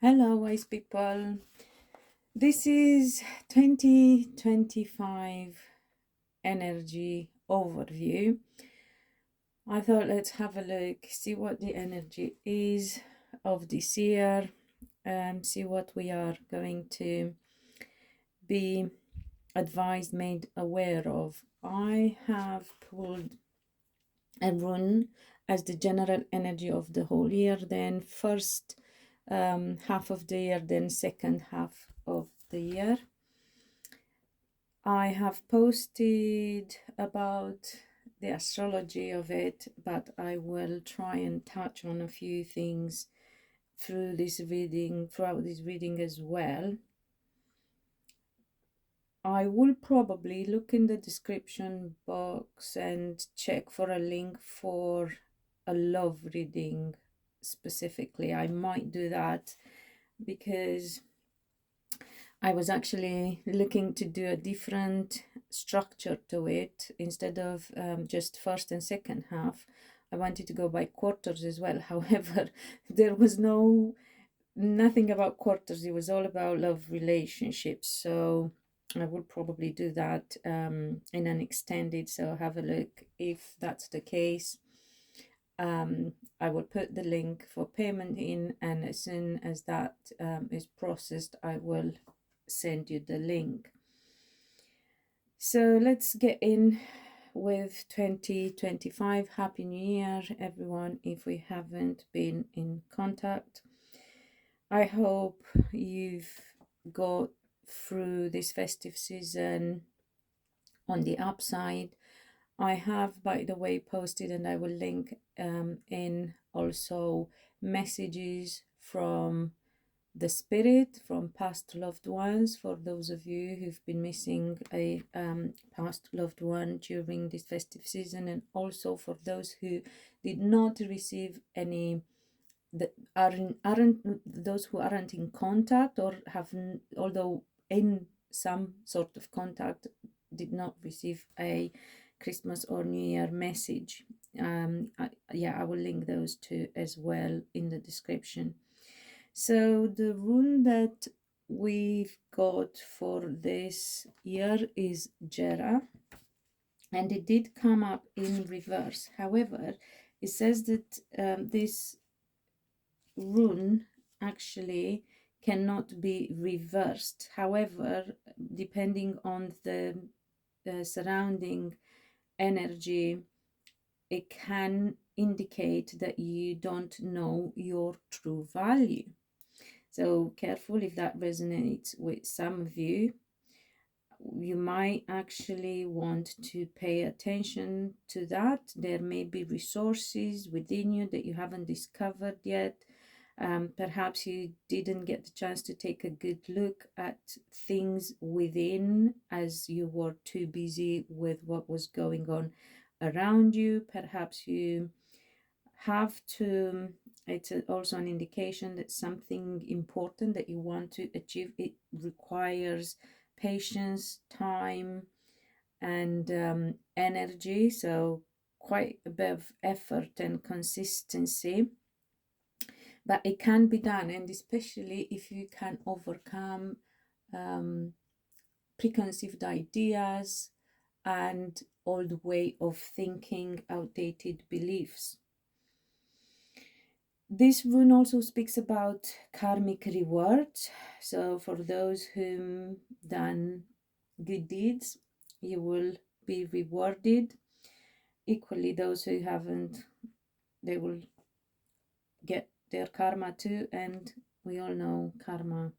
Hello, wise people. This is 2025 energy overview. I thought let's have a look, see what the energy is of this year, see what we are going to be advised, made aware of. I have pulled a rune as the general energy of the whole year, then first half of the year, then second half of the year. I have posted about the astrology of it, but I will try and touch on a few things throughout this reading as well. I will probably look in the description box and check for a link for a love reading specifically. I might do that because I was actually looking to do a different structure to it. Instead of just first and second half, I wanted to go by quarters as well. However, there was nothing about quarters. It was all about love relationships. So I would probably do that in an extended. So have a look if that's the case. I will put the link for payment in, and as soon as that is processed, I will send you the link. So let's get in with 2025. Happy New Year, everyone, if we haven't been in contact. I hope you've got through this festive season on the upside. I have, by the way, posted, and I will link in also messages from the spirit, from past loved ones, for those of you who've been missing a past loved one during this festive season, and also for those who did not receive any, that aren't those who aren't in contact or haven't, although in some sort of contact, did not receive a Christmas or New Year message. I will link those two as well in the description. So the rune that we've got for this year is Jera, and it did come up in reverse. However, it says that this rune actually cannot be reversed. However, depending on the surrounding energy, it can indicate that you don't know your true value. So careful if that resonates with some of you. You might actually want to pay attention to that. There may be resources within you that you haven't discovered yet. Perhaps you didn't get the chance to take a good look at things within as you were too busy with what was going on around you. Perhaps you have to, it's also an indication that something important that you want to achieve, it requires patience, time, and energy. So quite a bit of effort and consistency, but it can be done, and especially if you can overcome preconceived ideas and old way of thinking, outdated beliefs. This rune also speaks about karmic rewards. So for those whom done good deeds, you will be rewarded. Equally, those who haven't, they will get their karma too. And we all know karma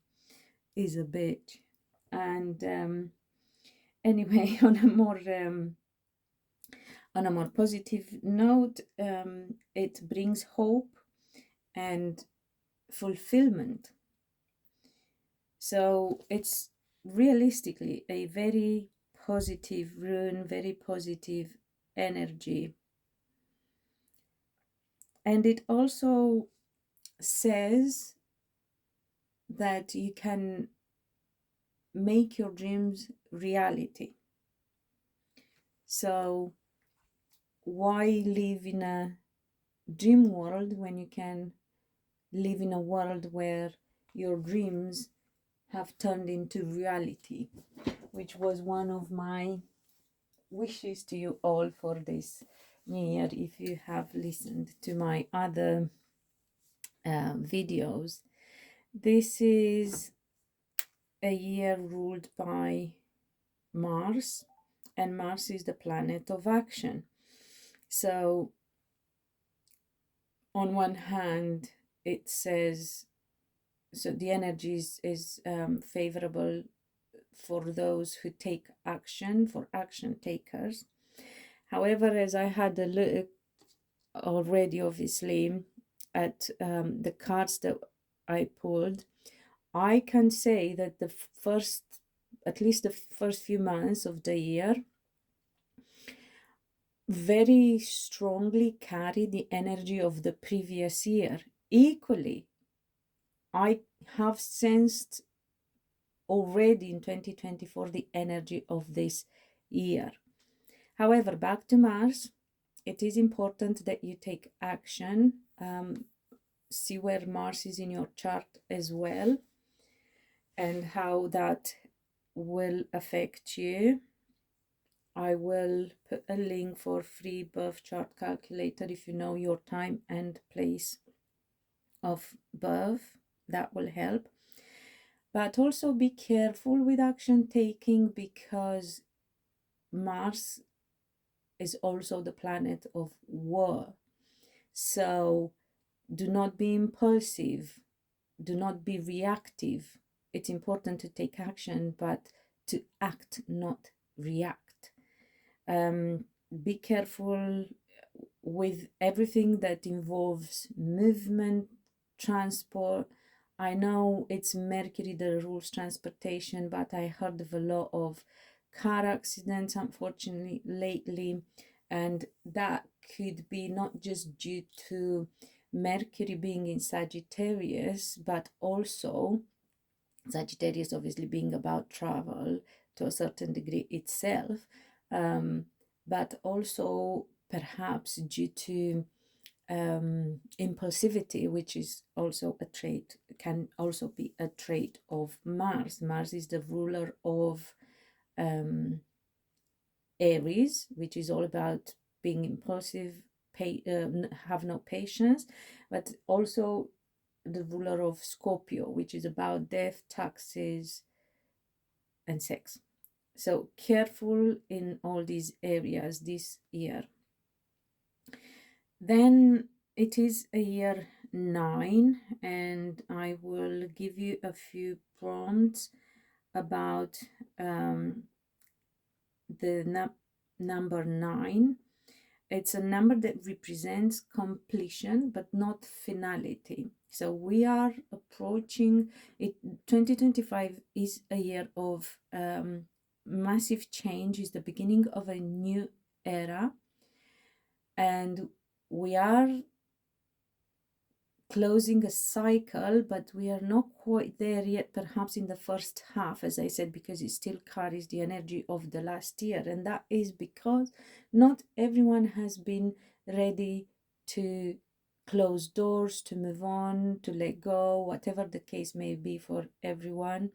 is a bitch. And anyway, on a more positive note, it brings hope and fulfillment. So it's realistically a very positive rune, very positive energy. And it also says that you can make your dreams reality. So why live in a dream world when you can live in a world where your dreams have turned into reality, which was one of my wishes to you all for this new year. If you have listened to my other videos, this is a year ruled by Mars, and Mars is the planet of action. So on one hand, it says, so the energy is favorable for those who take action, for action takers. However, as I had a look already, obviously, at the cards that I pulled, I can say that at least the first few months of the year, very strongly carry the energy of the previous year. Equally, I have sensed already in 2024 the energy of this year. However, back to Mars, it is important that you take action. See where Mars is in your chart as well, and how that will affect you. I will put a link for free birth chart calculator if you know your time and place of birth. That will help. But also be careful with action taking, because Mars is also the planet of war. So do not be impulsive, do not be reactive. It's important to take action, but to act, not react. Be careful with everything that involves movement, transport. I know it's Mercury that rules transportation, but I heard of a lot of car accidents, unfortunately, lately, and that could be not just due to Mercury being in Sagittarius, but also Sagittarius obviously being about travel to a certain degree itself, but also perhaps due to impulsivity, which is also a trait, can also be a trait of Mars. Mars is the ruler of Aries, which is all about being impulsive, have no patience, but also the ruler of Scorpio, which is about death, taxes, and sex. So careful in all these areas this year. Then it is a year 9, and I will give you a few prompts about the number 9. It's a number that represents completion, but not finality. So we are approaching it. 2025 is a year of massive change, is the beginning of a new era. And we are closing a cycle, but we are not quite there yet, perhaps in the first half, as I said, because it still carries the energy of the last year. And that is because not everyone has been ready to close doors, to move on, to let go, whatever the case may be for everyone.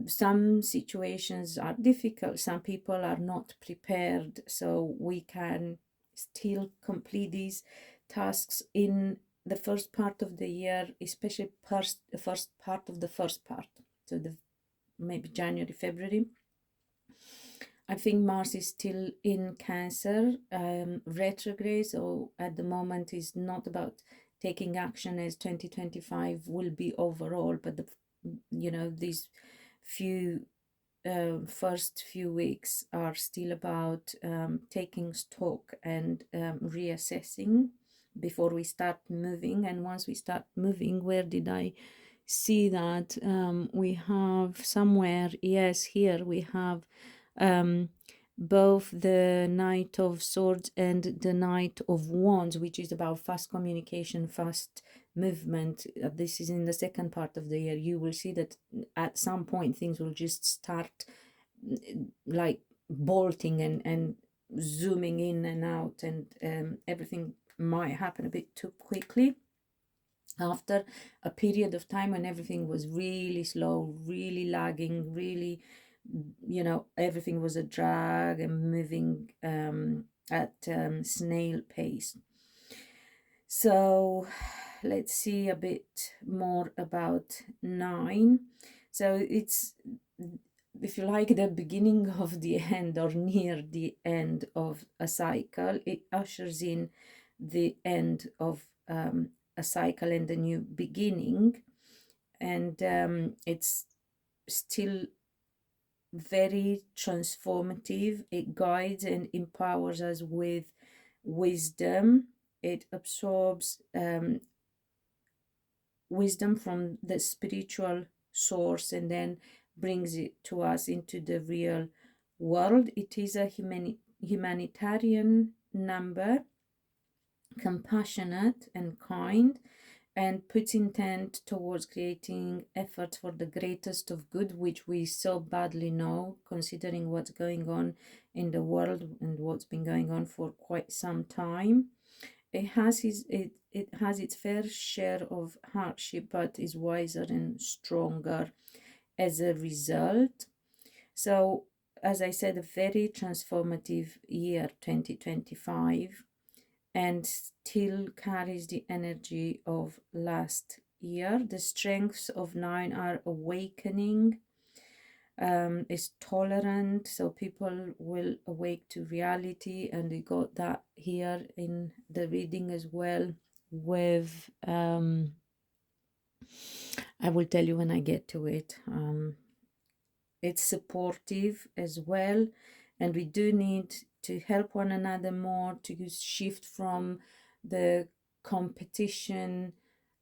Some situations are difficult, some people are not prepared, so we can still complete these tasks in the first part of the year, especially the first part of the first part, so maybe January, February. I think Mars is still in Cancer, retrograde, so at the moment is not about taking action, as 2025 will be overall, but these first few weeks are still about taking stock and reassessing before we start moving. And once we start moving, where did I see that? We have somewhere, yes, here we have both the Knight of Swords and the Knight of Wands, which is about fast communication, fast movement. This is in the second part of the year. You will see that at some point things will just start like bolting and zooming in and out, and everything might happen a bit too quickly. After a period of time when everything was really slow, really lagging, really, everything was a drag and moving at snail pace. So let's see a bit more about 9. So it's, if you like, the beginning of the end, or near the end of a cycle. It ushers in the end of a cycle and a new beginning. And it's still very transformative. It guides and empowers us with wisdom. It absorbs wisdom from the spiritual source and then brings it to us into the real world. It is a humanitarian number, compassionate and kind, and puts intent towards creating efforts for the greatest of good, which we so badly know, considering what's going on in the world and what's been going on for quite some time. It has its fair share of hardship, but is wiser and stronger as a result. So, as I said, a very transformative year, 2025, and still carries the energy of last year. The strengths of 9 are awakening, is tolerant, so people will awake to reality, and we got that here in the reading as well. With I will tell you when I get to it. It's supportive as well, and we do need to help one another more, to shift from the competition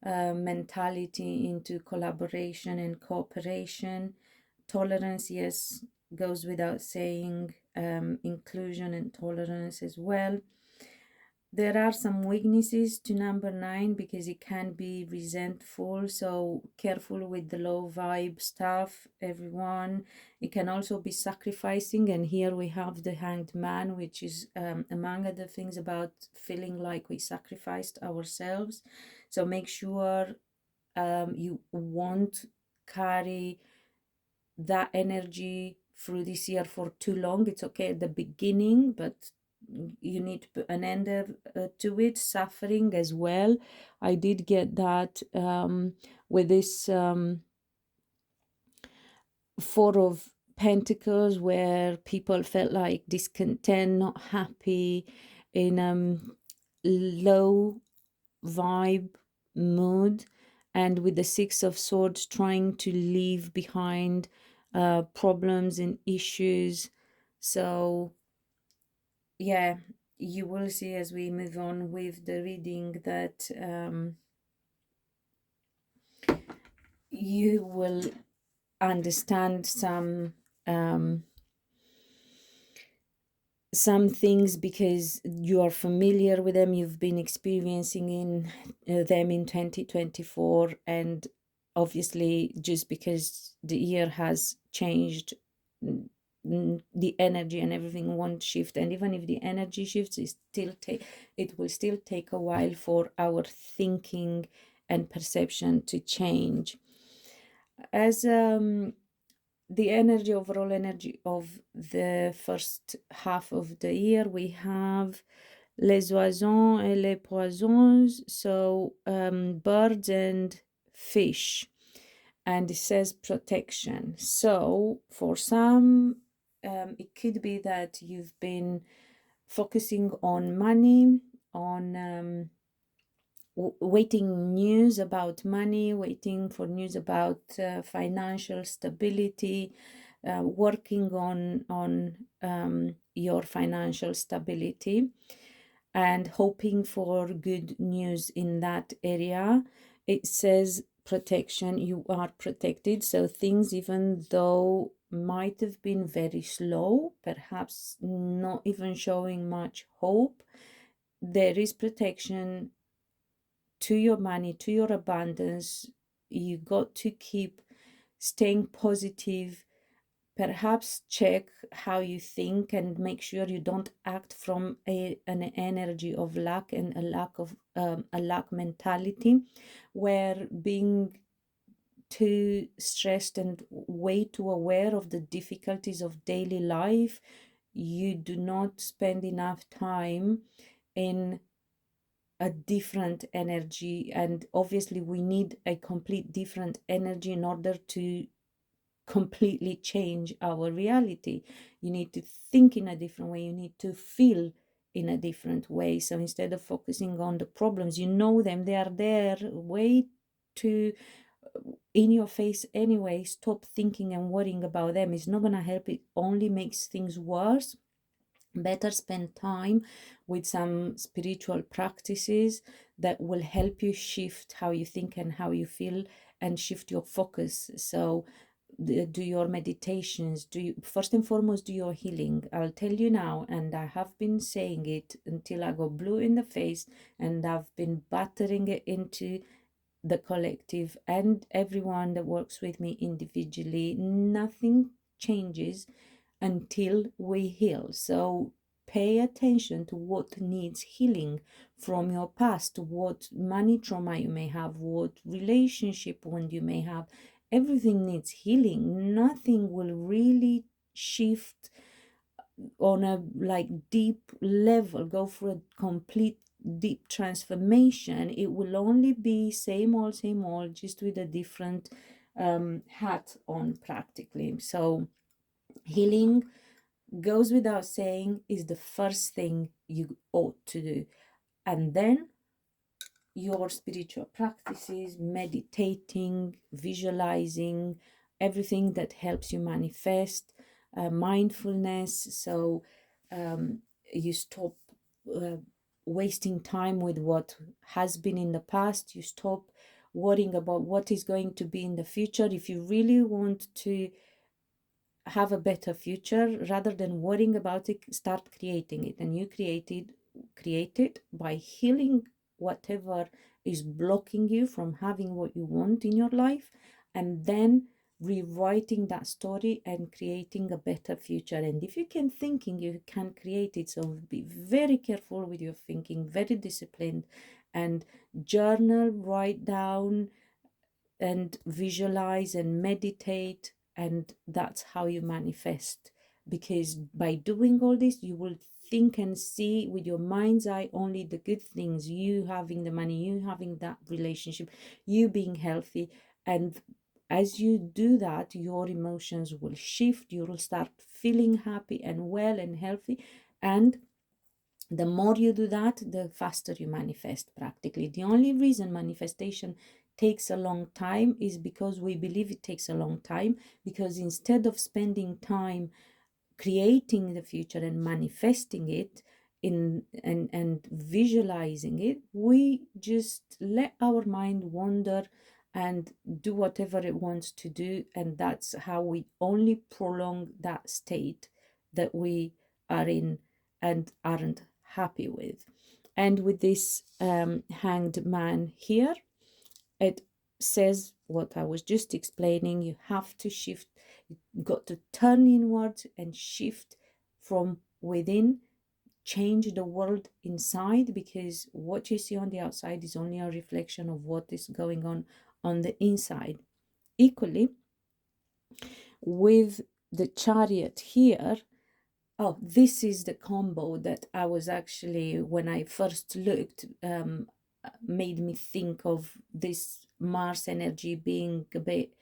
mentality into collaboration and cooperation. Tolerance, yes, goes without saying. Inclusion and tolerance as well. There are some weaknesses to number 9 because it can be resentful, so careful with the low vibe stuff, everyone. It can also be sacrificing, and here we have the Hanged Man, which is among other things about feeling like we sacrificed ourselves. So make sure you won't carry that energy through this year for too long. It's okay at the beginning, but you need to put an end to it. Suffering as well. I did get that with this 4 of Pentacles, where people felt like discontent, not happy, in low vibe mood, and with the 6 of Swords, trying to leave behind problems and issues. So yeah, you will see as we move on with the reading that you will understand some things because you are familiar with them, you've been experiencing them in 2024, and obviously just because the year has changed, the energy and everything won't shift. And even if the energy shifts, it will still take a while for our thinking and perception to change. As the overall energy of the first half of the year, we have les oiseaux et les poissons, so birds and fish, and it says protection. So for some, it could be that you've been focusing on money, on waiting news about money, waiting for news about financial stability, working on your financial stability and hoping for good news in that area. It says protection, you are protected. So things, even though might have been very slow, perhaps not even showing much hope, there is protection to your money, to your abundance. You got to keep staying positive perhaps check how you think and make sure you don't act from an energy of lack and a lack mentality, where being too stressed and way too aware of the difficulties of daily life, you do not spend enough time in a different energy. And obviously we need a complete different energy in order to completely change our reality. You need to think in a different way, you need to feel in a different way. So instead of focusing on the problems, you know them, they are there, way too in your face anyway. Stop thinking and worrying about them. It's not going to help, it only makes things worse. Better spend time with some spiritual practices that will help you shift how you think and how you feel, and shift your focus. So do your meditations, do you, first and foremost, do your healing. I'll tell you now, and I have been saying it until I go blue in the face, and I've been battering it into the collective and everyone that works with me individually. Nothing changes until we heal. So pay attention to what needs healing from your past, what money trauma you may have, what relationship wound you may have. Everything needs healing. Nothing will really shift on a like deep level, go for a complete deep transformation. It will only be same old, just with a different hat on practically. So healing, goes without saying, is the first thing you ought to do. And then your spiritual practices, meditating, visualizing, everything that helps you manifest, mindfulness. So you stop uh, wasting time with what has been in the past. You stop worrying about what is going to be in the future. If you really want to have a better future, rather than worrying about it, start creating it. And you create it by healing whatever is blocking you from having what you want in your life, and then rewriting that story and creating a better future. And if you can thinking, you can create it. So be very careful with your thinking, very disciplined, and journal, write down and visualize and meditate, and that's how you manifest. Because by doing all this, you will think and see with your mind's eye only the good things, you having the money, you having that relationship, you being healthy. And as you do that, your emotions will shift, you will start feeling happy and well and healthy. And the more you do that, the faster you manifest practically. The only reason manifestation takes a long time is because we believe it takes a long time, because instead of spending time creating the future and manifesting it and visualizing it, we just let our mind wander and do whatever it wants to do. And that's how we only prolong that state that we are in and aren't happy with. And with this hanged man here, it says what I was just explaining. You have to shift, you've got to turn inwards and shift from within, change the world inside, because what you see on the outside is only a reflection of what is going on the inside. Equally, with the chariot here, oh, this is the combo that I was actually, when I first looked, made me think of this Mars energy being a bit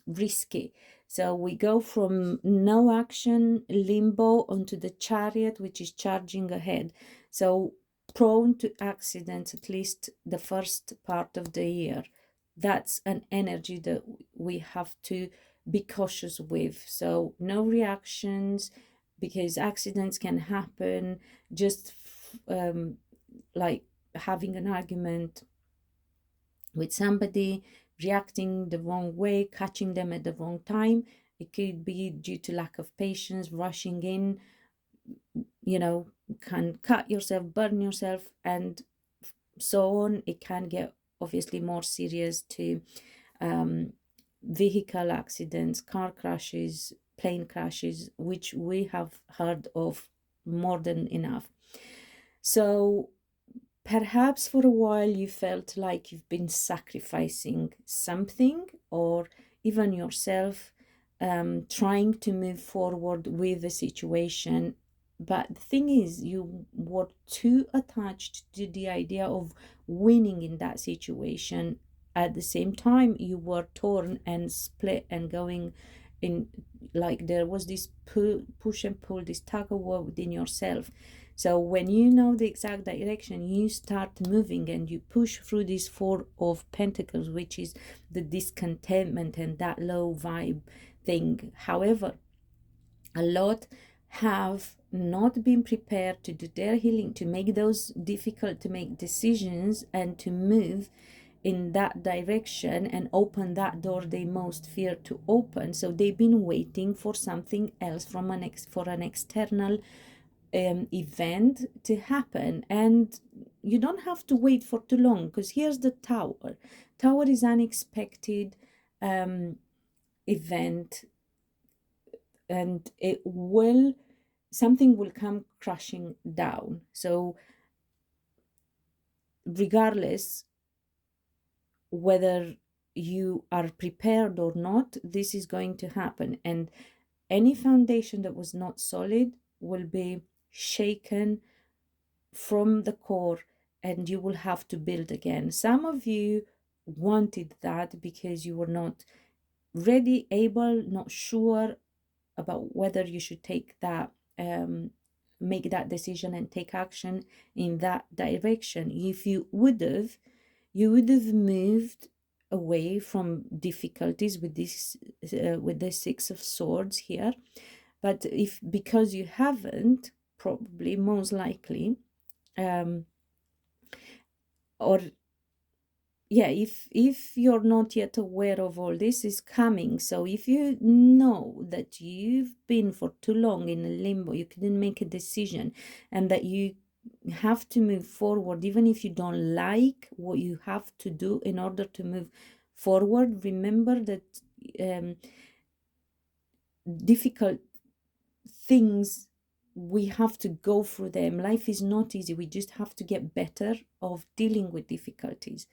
risky. So we go from no action, limbo, onto the chariot, which is charging ahead. So prone to accidents, at least the first part of the year. That's an energy that we have to be cautious with. So no reactions, because accidents can happen. Just like having an argument with somebody, reacting the wrong way, catching them at the wrong time. It could be due to lack of patience, rushing in, can cut yourself, burn yourself, and so on. It can get obviously more serious to vehicle accidents, car crashes, plane crashes, which we have heard of more than enough. So perhaps for a while you felt like you've been sacrificing something, or even yourself, trying to move forward with the situation. But the thing is, you were too attached to the idea of winning in that situation. At the same time, you were torn and split and going in, like there was this push and pull, this tug of war within yourself. So when you know the exact direction, you start moving and you push through this Four of Pentacles, which is the discontentment and that low vibe thing. However, a lot have not been prepared to do their healing, to make those difficult to make decisions and to move in that direction and open that door they most fear to open. So they've been waiting for something else from for an external event to happen. And you don't have to wait for too long, because here's the Tower is unexpected event, and something will come crashing down. So regardless whether you are prepared or not, this is going to happen, and any foundation that was not solid will be shaken from the core, and you will have to build again. Some of you wanted that because you were not ready, able, not sure about whether you should take that, make that decision and take action in that direction. If you would have moved away from difficulties with this, with the Six of Swords here. But if, because you haven't, probably most likely, or yeah, if you're not yet aware of all this is coming, so if you know that you've been for too long in a limbo, you couldn't make a decision, and that you have to move forward, even if you don't like what you have to do in order to move forward, remember that difficult things, we have to go through them. Life is not easy. We just have to get better of dealing with difficulties.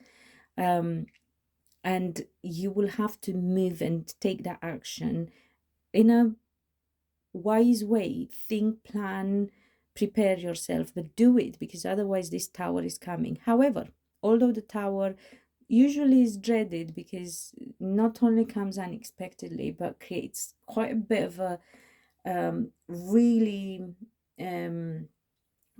And you will have to move and take that action in a wise way. Think, plan, prepare yourself, but do it, because otherwise this Tower is coming. However, although the Tower usually is dreaded because not only comes unexpectedly, but creates quite a bit of a really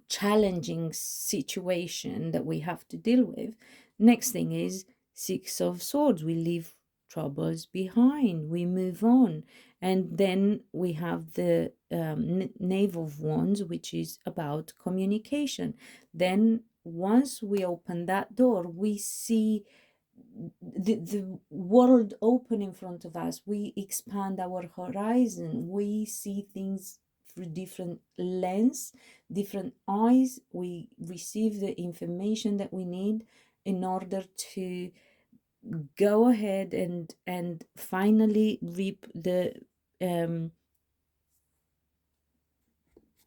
challenging situation that we have to deal with. Next thing is Six of Swords. We leave troubles behind, we move on. And then we have the Knave of Wands, which is about communication. Then once we open that door, we see the world open in front of us. We expand our horizon. We see things through different lens, different eyes. We receive the information that we need in order to go ahead and finally reap the